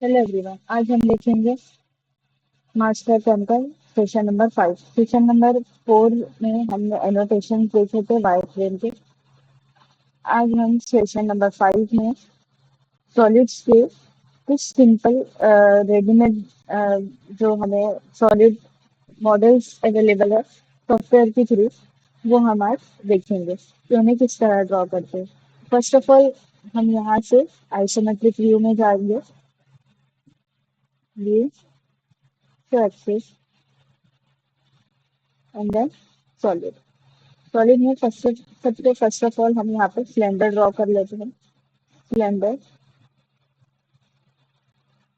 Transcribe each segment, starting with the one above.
Hello everyone, आज हम देखेंगे master temple session number 5। Session number 4 में हमने एनोटेशन देखे थे वायरफ्रेम के। आज हम सेशन नंबर 5 में सॉलिड्स के कुछ सिंपल रेडीमेड जो हमें सॉलिड मॉडल्स अवेलेबल है सॉफ्टवेयर के थ्रू, वो हम आज देखेंगे कि उन्हें किस तरह ड्रॉ करते हैं। फर्स्ट ऑफ ऑल हम यहाँ से आइसोमेट्रिक व्यू में जाएंगे। View to access and then solid. Solid में सबसे फर्स्ट ऑफ ऑल हम यहाँ पे सिलेंडर ड्रॉ कर लेते हैं। सिलेंडर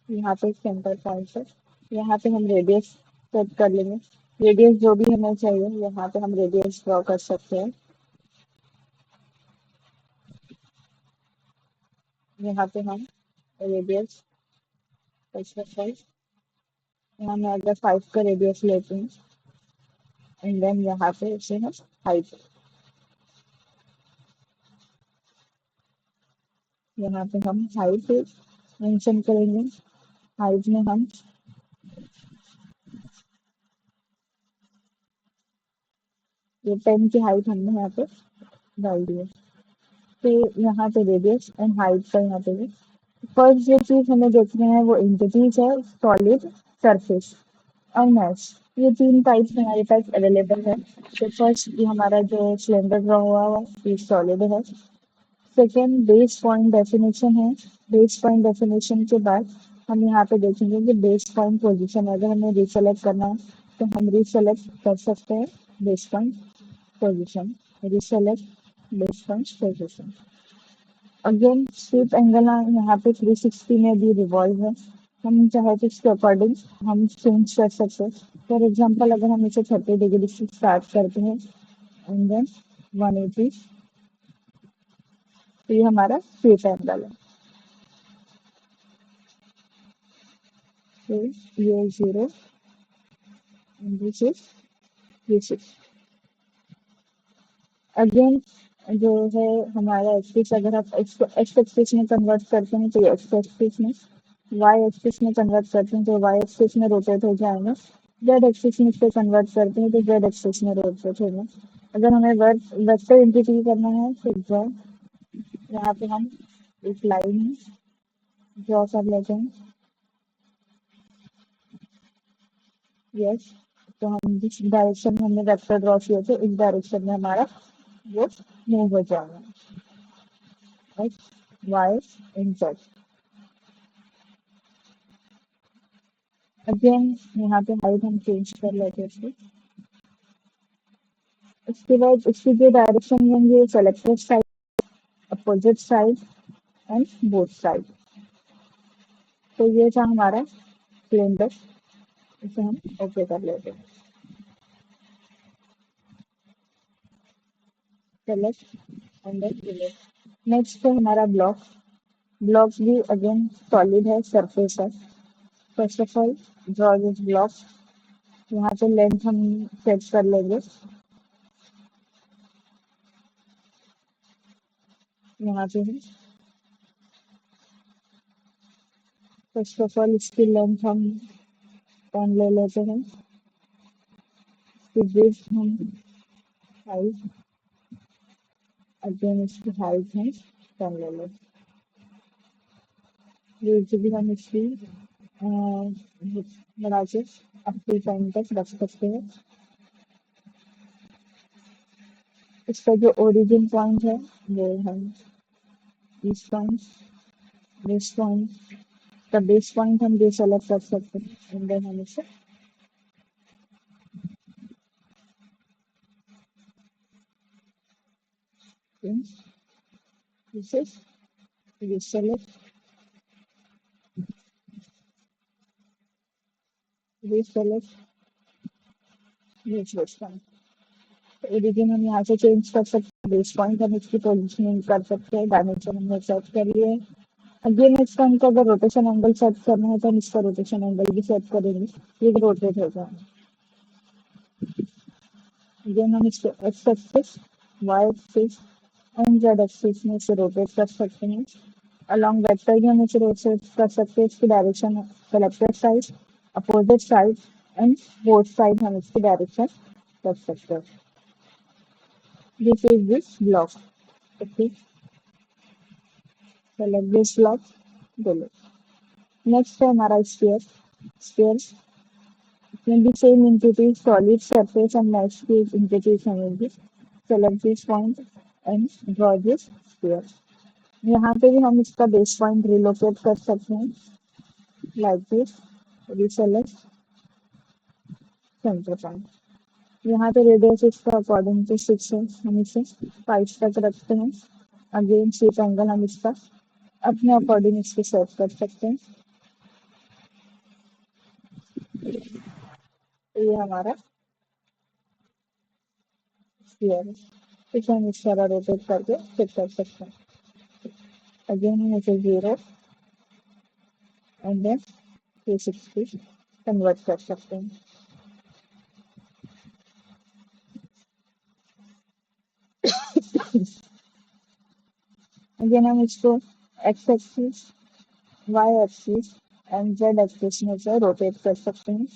यहाँ पे सेंटर पॉइंट है। यहाँ पे हम रेडियस सेट कर लेंगे। रेडियस जो भी हमें चाहिए यहाँ पे हम रेडियस ड्रॉ कर सकते हैं। यहाँ पे हम रेडियस फर्स्ट ऑफ ऑल यहाँ मैं अगर 5 का रेडियस लेते हैं एंड देन यहाँ पे इसे हम हाइट, यहाँ पे हम हाइट मेंशन करेंगे। हाइट में हम ये 10 की हाइट हमने यहाँ पे डाल दी है। फिर यहाँ पे रेडियस एंड हाइट का यहाँ पे फर्स्ट जो चीज हमें देखना है वो एंटिटीज है, सॉलिड, सरफेस और मैश। ये तीन टाइप्स हमारे पास अवेलेबल है। तो फर्स्ट ये हमारा जो सिलेंडर ड्रॉ हुआ है ये सॉलिड है। सेकेंड बेस पॉइंट डेफिनेशन है। बेस पॉइंट डेफिनेशन के बाद हम यहाँ पे देखेंगे कि बेस पॉइंट पोजीशन अगर हमें रिसेलेक्ट करना है तो हम रिसेलेक्ट कर सकते हैं base point position. Reselect base point position. Again sweep angle यहाँ पे 360 में भी रिवॉल्व है। हम चाहे तो इसके अकॉर्डिंग हम चेंज कर सकते हैं। फॉर एग्जाम्पल अगर हम इसे 30 डिग्री से स्टार्ट करते हैं एंड देन 180, तो ये हमारा स्वीप एंगल है। तो ये 0 एंड दिस इज 360। अगेन जो है हमारा एक्सिस, अगर आप इसको एक्स एक्सिस में कन्वर्ट करते हैं तो ये एक्स एक्सिस में, वाई एक्सिस में कन्वर्ट करते हैं तो वाई एक्सिस में रोटेट हो जाएगा। जेड एक्सिस में इसको कन्वर्ट करते हैं तो जेड एक्सिस में रोटेट होगा। अगर हमें वेक्टर इंटीग्रेट करना है तो ड्रॉ, यहाँ पे हम एक लाइन ड्रॉ कर लेते हैं। यस, तो हम जिस डायरेक्शन में हमने वेक्टर ड्रॉ किया थे इस डायरेक्शन में हमारा वो मूव हो जाएगा। X Y and Z. Again यहाँ पे हाइट हम चेंज कर लेते हैं इसकी। उसके बाद उसकी जो डायरेक्शन होंगे selected side, opposite side and both side. तो ये था हमारा सिलेंडर। इसे हम ओके कर लेते हैं। Select and then delete. Next है हमारा ब्लॉक। ब्लॉक भी अगेन सॉलिड है, सरफेस है। First of all draw this block. यहाँ पे लेंथ हम सेट कर लेंगे। यहाँ पे हम फर्स्ट ऑफ ऑल इसकी लेंथ हम 10 ले लेते हैं। फिर विड्थ हम 5, अगेन इसकी हाइट हम 10 ले लेते हैं। विड्थ भी हम इसकी बढ़ा के अप टू 10 तक रख सकते हैं। इसका जो ओरिजिन पॉइंट है वो हम इस point, base point, the base point हम जो सेलेक्ट कर सकते हैं एंड देन हम इसे इसे रिसेलेक्ट रिसेलेक्ट बेस पॉइंट। ओरिजिन हम यहाँ से चेंज कर सकते हैं, बेस पॉइंट हम इसकी पोजिशनिंग कर सकते हैं, डायमेंशन हमने सेट कर लिए। अगेन इसका हमको अगर रोटेशन एंगल सेट करना है तो हम इसका रोटेशन एंगल भी सेट करेंगे, ये रोटेट हो जाएगा। अगेन हम इसको X axis, Y axis and Z axis में इसे रोटेट कर सकते हैं। अलॉन्ग वेक्टर भी हम इसे रोटेट कर सकते हैं, इसकी direction selected side, opposite side and both side हम इसकी डायरेक्शन कर सकते हैं. This is this block. Okay, select this block. बोलो. नेक्स्ट है हमारा sphere. Sphere can be same entity, solid surface and landscape entities होंगी. Select this point and draw this sphere. यहाँ पे भी हम इसका बेस पॉइंट रिलोकेट कर सकते हैं, like this. Reselect centre point. यहाँ पे रेडियस इसका अकॉर्डिंग टू 6 है, हम इसे 5 तक रखते हैं. अगेन शेप एंगल हम इसका अपने अकॉर्डिंग इसको सेट कर सकते हैं. तो ये हमारा स्फीयर है. इसे हम इस तरह रोटेट करके फिट कर सकते हैं. अगेन हम इसे 0 एंड देन 360 कन्वर्ट कर सकते हैं. अगेन हम इसको X axis, Y axis and Z axis में से रोटेट कर सकते हैं.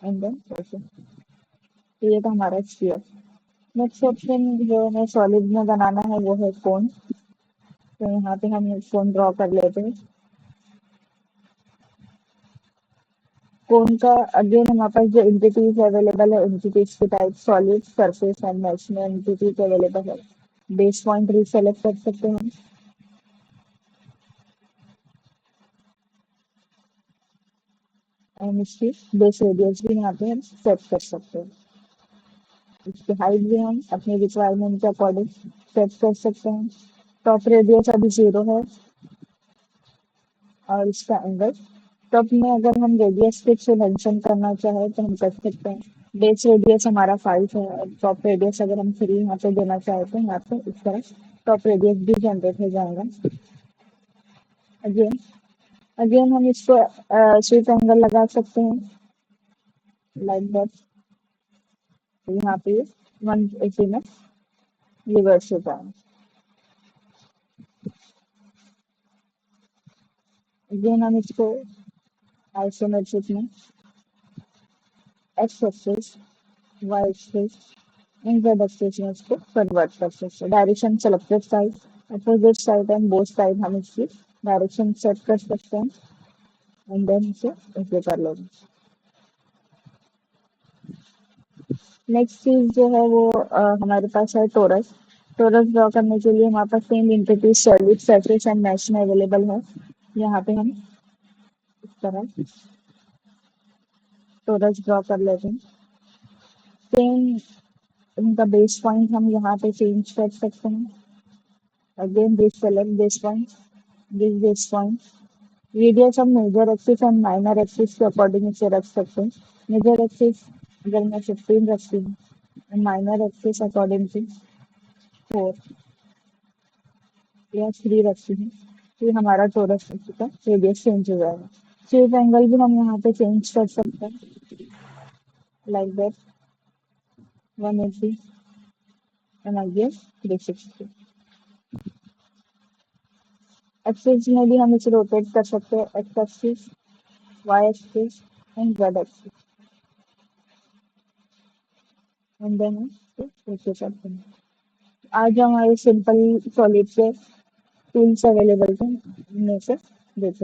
एंड देन ऐसे. तो ये तो हमारा स्फीयर. नेक्स्ट ऑप्शन जो हमें सॉलिड में बनाना है वो है कोन. तो यहाँ पे हम एक कोन ड्रॉ कर लेते हैं. कोन का अगेन हमारे पास जो एंटिटीज अवेलेबल है, एंटिटीज के type solid, surface and mesh में एंटिटीज अवेलेबल है. बेस पॉइंट रीसेलेक्ट कर सकते हैं हम. एंड इसकी बेस रेडियस भी यहाँ पे हम सेट कर सकते हैं. इसकी हाइट भी हम अपनी रिक्वायरमेंट के अकॉर्डिंग सेट कर सकते हैं. टॉप रेडियस अभी 0 है और इसका एंगल टॉप में अगर हम रेडियस फिक्स मेंशन करना चाहे तो हम कर सकते हैं. बेस रेडियस हमारा 5 है और टॉप रेडियस अगर हम 3 यहाँ पे देना चाहे तो यहाँ पे इस तरह टॉप रेडियस भी जनरेट हो जाएगा. अगेन अगेन हम इसको स्वीप एंगल लगा सकते हैं, लाइक दैट. यहाँ पे 180 में रिवर्स हो जाएगा. अगेन हम इसको आइसोमेट्रिक में X axis, Y axis and Z axis में इसको कन्वर्ट कर सकते हैं. Direction selected side, opposite side and both side हम इसकी डायरेक्शन सेट कर सकते हैं. एंड देन इसे ऐसे कर लेंगे. नेक्स्ट चीज जो है वो हमारे पास है टोरस. टोरस ड्रॉ करने के लिए हमारे पास same entity solid, surface and mesh में अवेलेबल है. यहाँ पे हम इस तरह टोरस ड्रॉ कर लेते हैं. सेम इनका बेस पॉइंट हम यहाँ पे चेंज कर सकते हैं. Again this select this point, this point. Radius हम major axis and minor axis के अकॉर्डिंग इसे रख सकते हैं. मेजर एक्सिस अगर मैं 15 रखती हूँ, माइनर एक्सिस अकॉर्डिंग टू 4 या 3 रखती हूँ, तो ये हमारा टोरस का रेडियस चेंज हो जाएगा. स्वीप एंगल भी हम यहाँ पे चेंज कर सकते हैं, like that. 180 and again 360. Axis में भी हम इसे रोटेट कर सकते हैं, X axis, Y axis and Z axis. And then हम ऐसे करते हैं. आज हमारे सिंपल सॉलिड के टूल्स अवेलेबल थे, उनमें से देते हैं.